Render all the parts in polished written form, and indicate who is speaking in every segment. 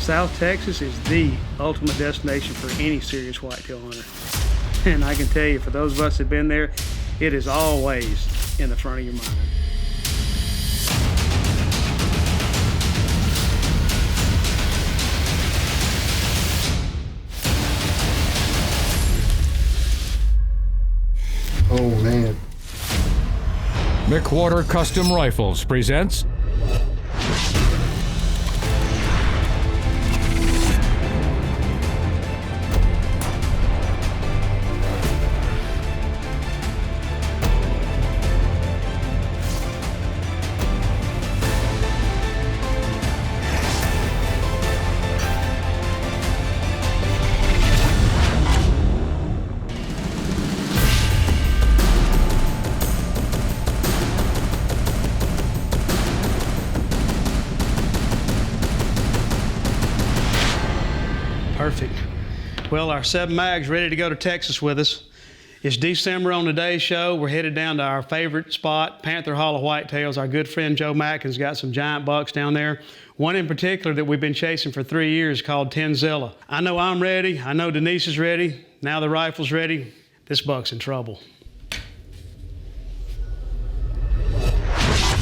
Speaker 1: South Texas is the ultimate destination for any serious whitetail hunter. And I can tell you, for those of us that have been there, it is always in the front of your mind.
Speaker 2: Oh man.
Speaker 3: McWhorter Custom Rifles presents
Speaker 1: Perfect. Well, our 7 mags ready to go to Texas with us. It's December on today's show. We're headed down to our favorite spot, Panther Hollow Whitetails. Our good friend Joe Mackin's got some giant bucks down there. One in particular that we've been chasing for 3 years called Tenzilla. I know I'm ready. I know Denise is ready. Now the rifle's ready. This buck's in trouble.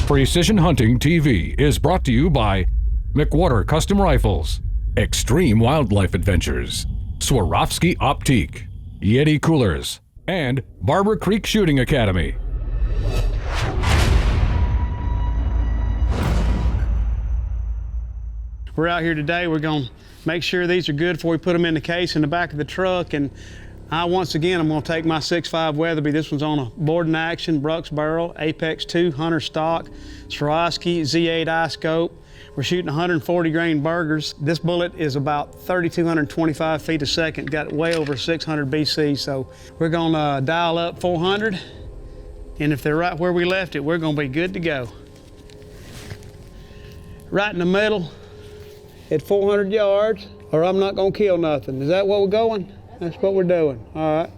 Speaker 3: Precision Hunting TV is brought to you by McWhorter Custom Rifles, Extreme Wildlife Adventures, Swarovski Optique, Yeti Coolers, and Barber Creek Shooting Academy.
Speaker 1: We're out here today. We're going to make sure these are good before we put them in the case in the back of the truck. And once again, I'm going to take my 6.5 Weatherby. This one's on a board and action, Brooks barrel, Apex 2, Hunter stock, Swarovski Z8 eye scope. We're shooting 140 grain burgers. This bullet is about 3,225 feet a second, got way over 600 BC. So we're gonna dial up 400. And if they're right where we left it, we're gonna be good to go. Right in the middle at 400 yards, or I'm not gonna kill nothing. Is that what we're going? That's what we're doing, all right.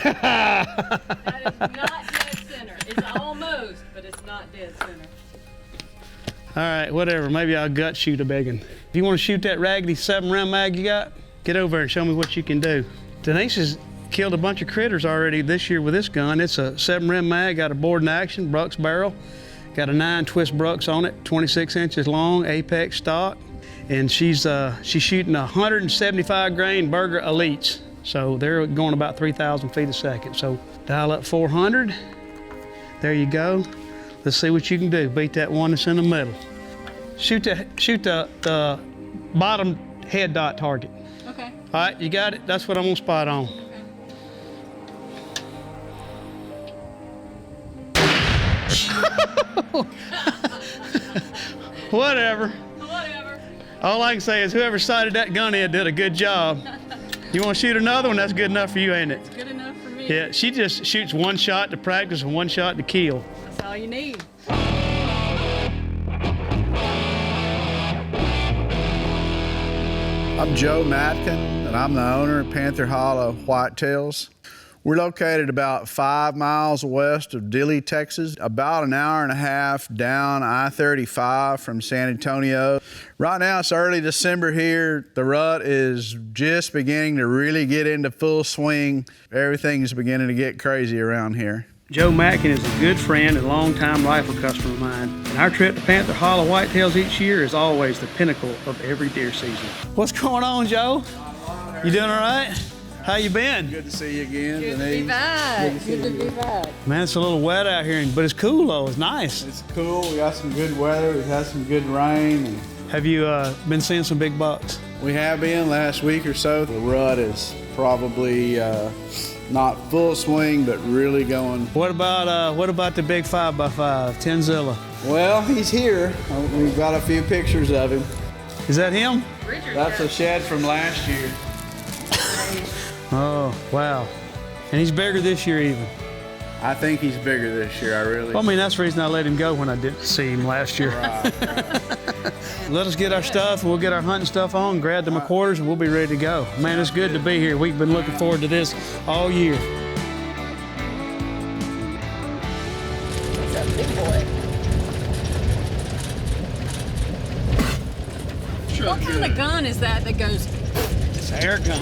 Speaker 4: That is not dead center. It's almost, but it's not dead center.
Speaker 1: All right, whatever. Maybe I'll gut shoot a big one. If you want to shoot that raggedy 7 round mag you got, get over and show me what you can do. Denise has killed a bunch of critters already this year with this gun. It's a 7 rim mag, got a board and action, Brooks barrel, got a 9 twist Brooks on it, 26 inches long, Apex stock, and she's shooting 175 grain Burger Elites. So they're going about 3,000 feet a second. So dial up 400. There you go. Let's see what you can do. Beat that one that's in the middle. Shoot the bottom head dot target.
Speaker 4: Okay.
Speaker 1: All right, you got it? That's what I'm gonna spot on. Okay. Whatever.
Speaker 4: Whatever.
Speaker 1: All I can say is whoever sighted that gun in did a good job. You want to shoot another one? That's good enough for you, ain't it?
Speaker 4: It's good enough for me.
Speaker 1: Yeah, she just shoots one shot to practice and one shot to kill.
Speaker 4: That's all you need.
Speaker 2: I'm Joe Matkin, and I'm the owner of Panther Hollow Whitetails. We're located about 5 miles west of Dilley, Texas, about an hour and a half down I-35 from San Antonio. Right now it's early December here. The rut is just beginning to really get into full swing. Everything's beginning to get crazy around here.
Speaker 1: Joe Mackin is a good friend and longtime rifle customer of mine. And our trip to Panther Hollow Whitetails each year is always the pinnacle of every deer season. What's going on, Joe? You doing all right? How you been?
Speaker 2: Good to see you again,
Speaker 4: Good to
Speaker 2: Denise.
Speaker 4: be back. Good to be back.
Speaker 1: Man, it's a little wet out here, but it's cool though. It's nice.
Speaker 2: It's cool. We got some good weather. We've had some good rain. And
Speaker 1: Have you been seeing some big bucks?
Speaker 2: we have been last week or so. The rut is probably not full swing, but really going.
Speaker 1: What about the big 5x5, Tenzilla?
Speaker 2: Well, he's here. We've got a few pictures of him.
Speaker 1: Is that him?
Speaker 2: That's a shed from last year.
Speaker 1: Oh, wow. And he's bigger this year even.
Speaker 2: I think he's bigger this year, I really.
Speaker 1: Well, I mean, that's the reason I let him go when I didn't see him last year.
Speaker 2: Right.
Speaker 1: Let us get our stuff, and we'll get our hunting stuff on, grab the McWhorters, and we'll be ready to go. Man, it's good to be here. We've been looking forward to this all year.
Speaker 4: What's up, big boy? What kind of gun is that goes?
Speaker 1: It's an air gun.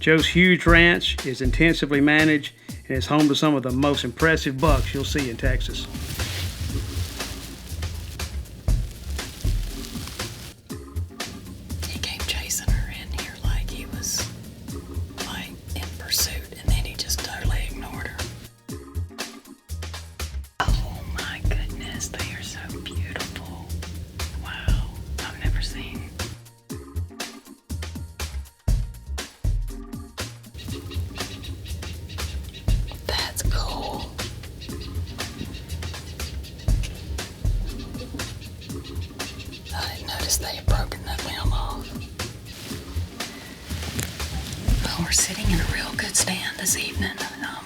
Speaker 1: Joe's huge ranch is intensively managed and is home to some of the most impressive bucks you'll see in Texas.
Speaker 5: He came chasing her in here like he was like in pursuit, and then he just totally ignored her. Oh my goodness, they are so beautiful. Wow, I've never seen. That's cool. I didn't notice they had broken that limb off. Well, we're sitting in a real good stand this evening.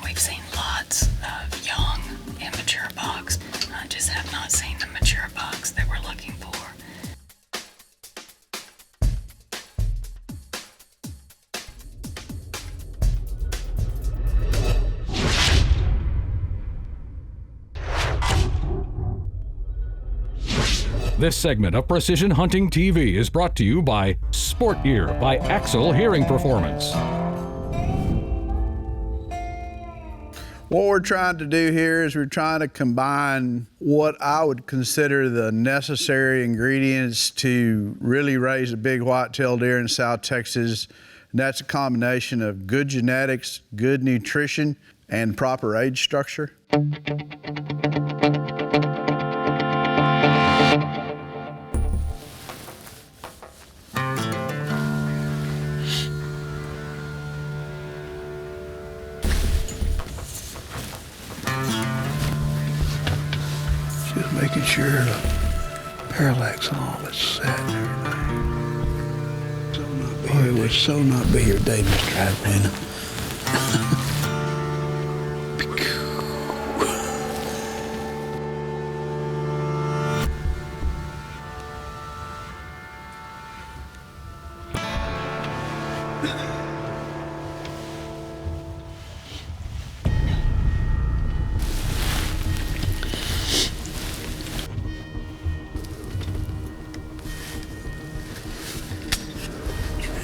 Speaker 5: We've seen lots of young, immature bucks. I just have not seen the mature bucks that we're looking for.
Speaker 3: This segment of Precision Hunting TV is brought to you by Sport Gear by Axel Hearing Performance.
Speaker 2: What we're trying to do here is we're trying to combine what I would consider the necessary ingredients to really raise a big whitetail deer in South Texas. And that's a combination of good genetics, good nutrition, and proper age structure. Just making sure the parallax on it's set and everything. Boy, it would so not be your day, Mr. Admin.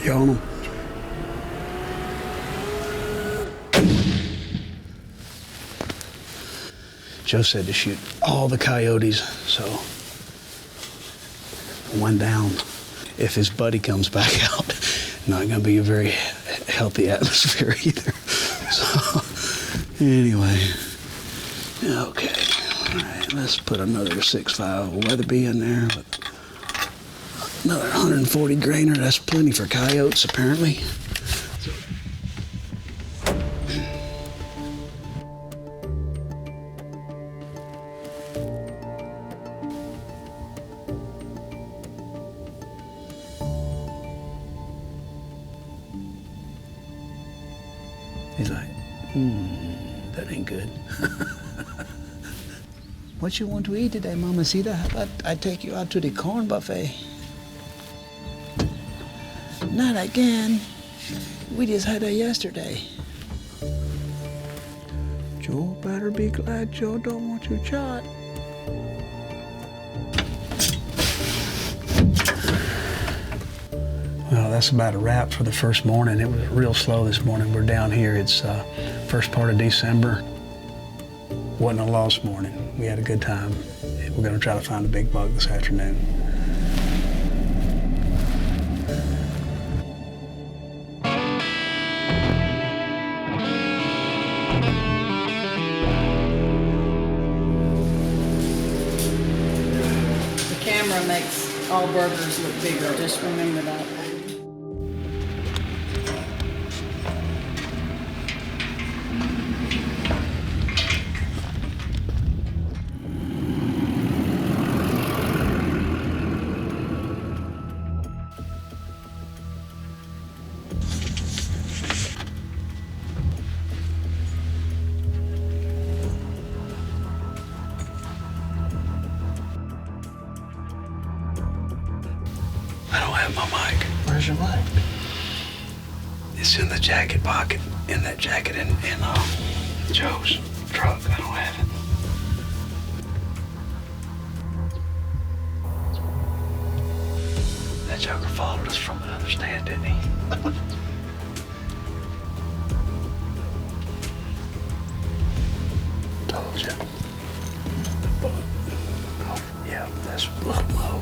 Speaker 2: You on them? Joe said to shoot all the coyotes, so one down. If his buddy comes back out, not gonna be a very healthy atmosphere either. So, anyway, okay, all right, let's put another 6.5 Weatherby in there. But another 140 grainer, that's plenty for coyotes apparently. He's like, that ain't good. What you want to eat today, Mamacita? How about I take you out to the corn buffet? Not again. We just had that yesterday. Joe better be glad Joe don't want you shot. Well, that's about a wrap for the first morning. It was real slow this morning. We're down here. It's first part of December. Wasn't a lost morning. We had a good time. We're gonna try to find a big buck this afternoon.
Speaker 4: The camera makes all burgers look bigger. Just remember that.
Speaker 1: I don't have my mic. Where's your mic? It's in the jacket pocket. In that jacket in Joe's truck. I don't have it. That joker followed us from another stand, didn't he? Told you. Oh, yeah, that's low.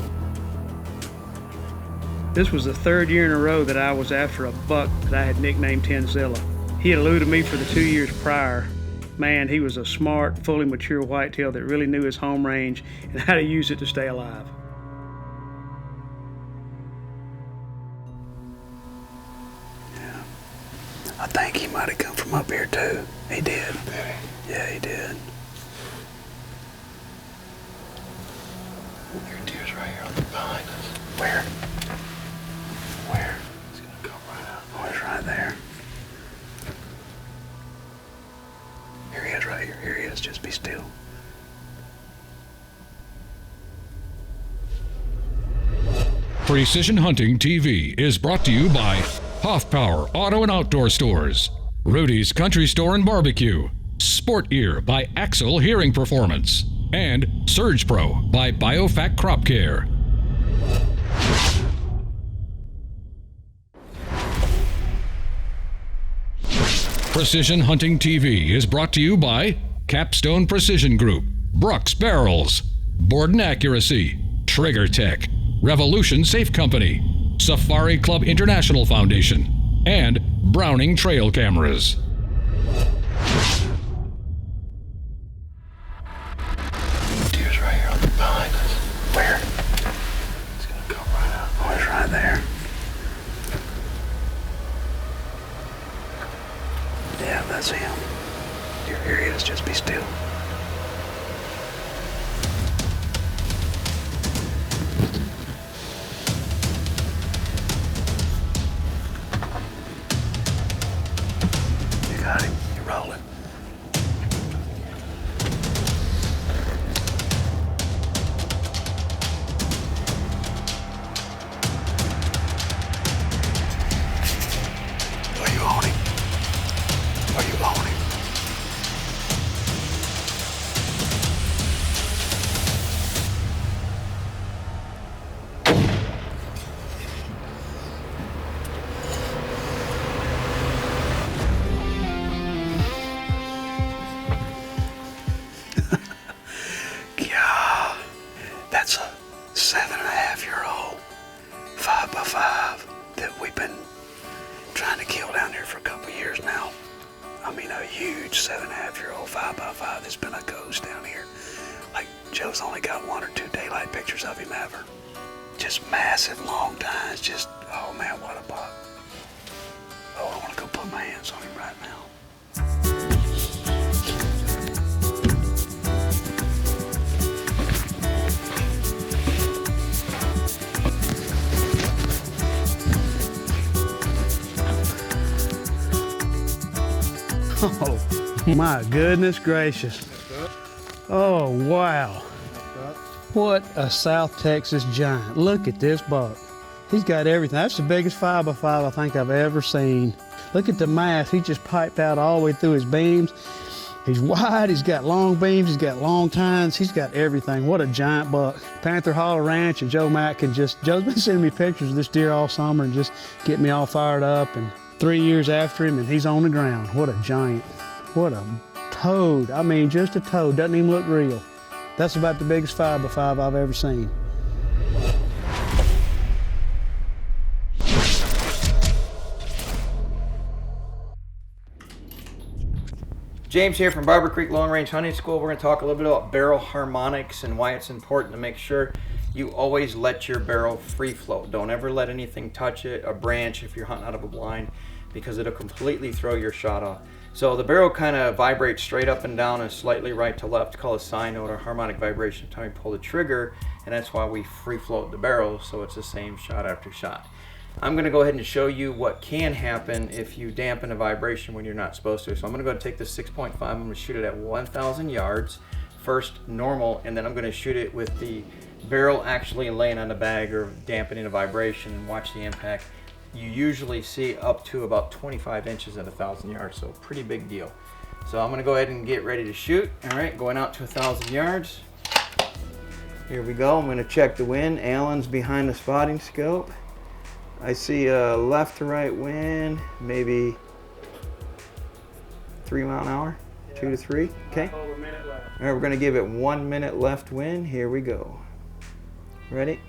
Speaker 1: This was the third year in a row that I was after a buck that I had nicknamed Tenzilla. He had eluded me for the 2 years prior. Man, he was a smart, fully mature whitetail that really knew his home range and how to use it to stay alive. Yeah, I think he might have come from up here too. He did. Did he? Yeah, he did. Your deer's right here behind us. Where? Where? He's gonna come right out. Oh, he's right there. Here he is right here. Here he is. Just be still.
Speaker 3: Precision Hunting TV is brought to you by Hoff Power Auto and Outdoor Stores, Rudy's Country Store and Barbecue, Sport Ear by Axel Hearing Performance, and Surge Pro by BioFac Crop Care. Precision Hunting TV is brought to you by Capstone Precision Group, Brooks Barrels, Borden Accuracy, Trigger Tech, Revolution Safe Company, Safari Club International Foundation, and Browning Trail Cameras.
Speaker 1: Deer's right here behind us. Where? He's gonna come right out. Oh, he's right there. Yeah, that's him. Here he is. Just be still. You got him. You're rolling. Are you on him? Are you on him? Yeah, that's a 7.5-year-old 5x5 that we've been trying to kill down there for a couple of years now. I mean, a huge 7.5-year-old 5x5 that's been a ghost down here. Like, Joe's only got 1 or 2 daylight pictures of him ever. Just massive, long tines. Just, oh man, what a buck. Oh, I want to go put my hands on him right now. Oh, my goodness gracious. Oh, wow. What a South Texas giant. Look at this buck. He's got everything. That's the biggest 5x5 I think I've ever seen. Look at the mass. He just piped out all the way through his beams. He's wide, he's got long beams, he's got long tines, he's got everything. What a giant buck. Panther Hollow Ranch and Joe Mack can just, Joe's been sending me pictures of this deer all summer and just get me all fired up. And 3 years after him and he's on the ground. What a giant. What a toad. I mean, just a toad. Doesn't even look real. That's about the biggest 5x5 I've ever seen.
Speaker 6: James here from Barber Creek Long Range Hunting School. We're going to talk a little bit about barrel harmonics and why it's important to make sure you always let your barrel free float. Don't ever let anything touch it, a branch if you're hunting out of a blind, because it'll completely throw your shot off. So the barrel kind of vibrates straight up and down and slightly right to left, called a sine note or harmonic vibration every time you pull the trigger, and that's why we free float the barrel, so it's the same shot after shot. I'm going to go ahead and show you what can happen if you dampen a vibration when you're not supposed to. So I'm going to go and take this 6.5, I'm going to shoot it at 1,000 yards, first normal, and then I'm going to shoot it with the barrel actually laying on the bag or dampening a vibration and watch the impact. You usually see up to about 25 inches at 1,000 yards, so pretty big deal. So I'm going to go ahead and get ready to shoot. All right, going out to 1,000 yards. Here we go. I'm going to check the wind. Allan's behind the spotting scope. I see a left to right wind, maybe 3 mile an hour, 2 to 3. Okay.
Speaker 1: Over a minute left.
Speaker 6: All right, we're gonna give it 1 minute left wind. Here we go. Ready?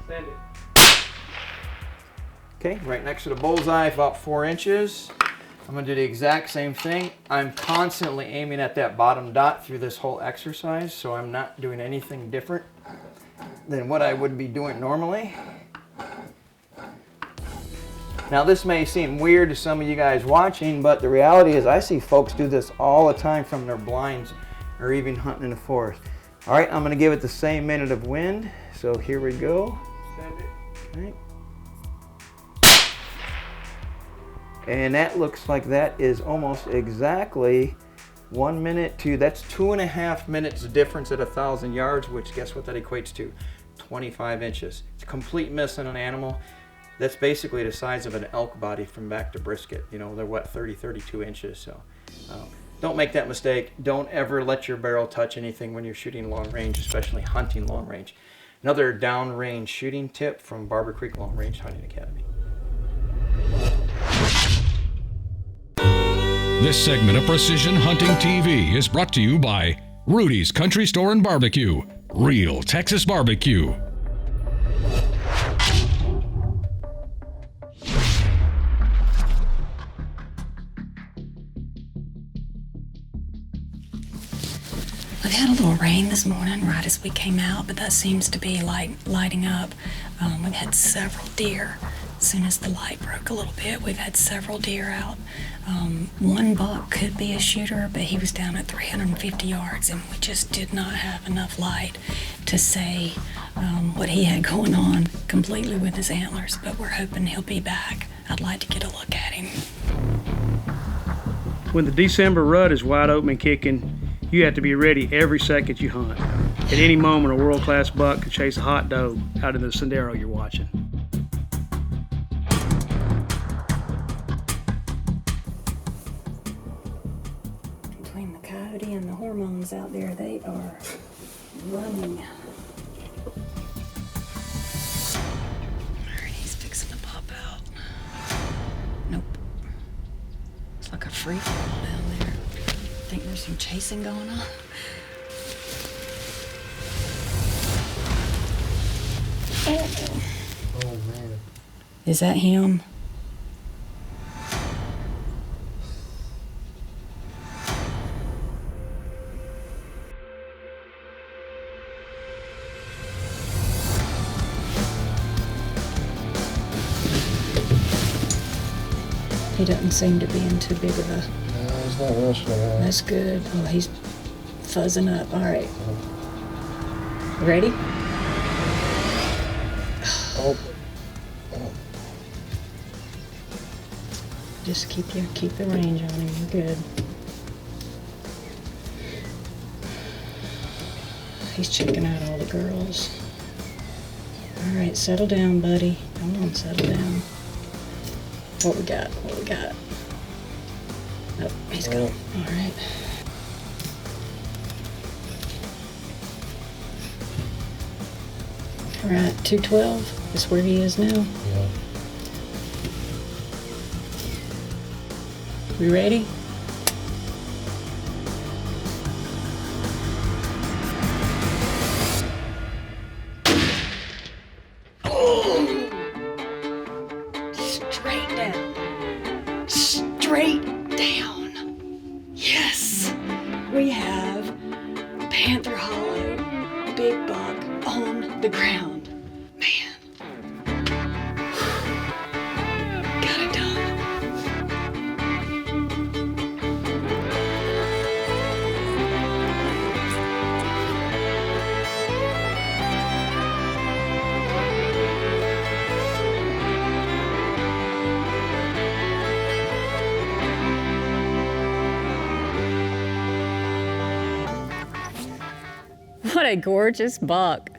Speaker 1: Send it.
Speaker 6: Okay, right next to the bullseye, about 4 inches. I'm gonna do the exact same thing. I'm constantly aiming at that bottom dot through this whole exercise, so I'm not doing anything different than what I would be doing normally. Now this may seem weird to some of you guys watching, but the reality is I see folks do this all the time from their blinds or even hunting in the forest. All right, I'm gonna give it the same minute of wind. So here we go.
Speaker 1: Send it.
Speaker 6: Okay. And that looks like that is almost exactly 1 minute to, that's 2.5 minutes difference at 1,000 yards, which guess what that equates to? 25 inches. It's a complete miss on an animal. That's basically the size of an elk body from back to brisket. You know, they're what, 30, 32 inches. So don't make that mistake. Don't ever let your barrel touch anything when you're shooting long range, especially hunting long range. Another downrange shooting tip from Barber Creek Long Range Hunting Academy.
Speaker 3: This segment of Precision Hunting TV is brought to you by Rudy's Country Store and Barbecue. Real Texas barbecue.
Speaker 5: We've had a little rain this morning right as we came out, but that seems to be like lighting up. We've had several deer. As soon as the light broke a little bit, we've had several deer out. One buck could be a shooter, but he was down at 350 yards, and we just did not have enough light to say what he had going on completely with his antlers, but we're hoping he'll be back. I'd like to get a look at him.
Speaker 1: When the December rut is wide open and kicking, you have to be ready every second you hunt. At any moment, a world-class buck could chase a hot doe out in the sendero you're watching.
Speaker 5: Between the coyote and the hormones out there, they are running. Alright, he's fixing to pop out. Nope. It's like a free fall down there. I think there's some chasing going on.
Speaker 6: Oh man.
Speaker 5: Is that him? He doesn't seem to be in too big of a...
Speaker 7: No, he's not rushing around.
Speaker 5: That's good. Oh, he's fuzzing up. All right. Ready?
Speaker 7: Oh.
Speaker 5: Just keep the range on him. You're good. He's checking out all the girls. All right, settle down, buddy. Come on, settle down. What we got? What we got? Oh, he's gone. All right. All right, 212. That's where he is now.
Speaker 7: Yeah.
Speaker 5: We ready? Straight down. Straight down. Yes. We have Panther Hollow, big buck on the ground. Man. Got it done.
Speaker 4: What a gorgeous buck.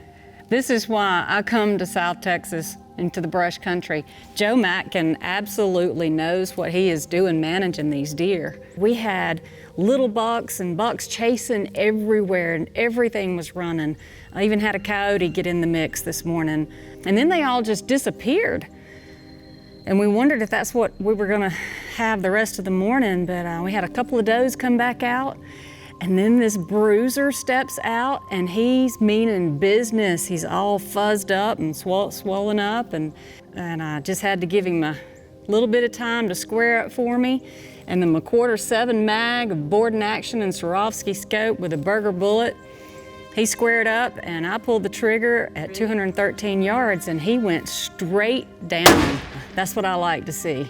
Speaker 4: This is why I come to South Texas
Speaker 8: into the brush country. Joe Matkin absolutely knows what he is doing managing these deer. We had little bucks and bucks chasing everywhere and everything was running. I even had a coyote get in the mix this morning. And then they all just disappeared. And we wondered if that's what we were gonna have the rest of the morning, but we had a couple of does come back out. And then this bruiser steps out and he's meaning business. He's all fuzzed up and swollen up, and I just had to give him a little bit of time to square up for me. And then my .7 mag of Borden action and Swarovski scope with a burger bullet. He squared up and I pulled the trigger at 213 yards and he went straight down. That's what I like to see.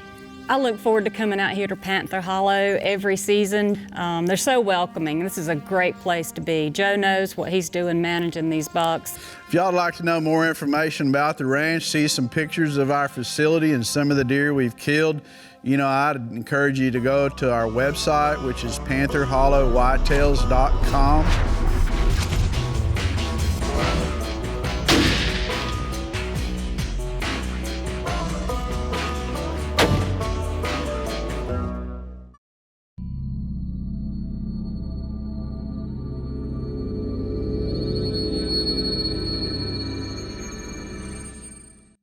Speaker 8: I look forward to coming out here to Panther Hollow every season. They're so welcoming. This is a great place to be. Joe knows what he's doing managing these bucks.
Speaker 2: If y'all would like to know more information about the ranch, see some pictures of our facility and some of the deer we've killed, I'd encourage you to go to our website, which is pantherhollowwhitetails.com.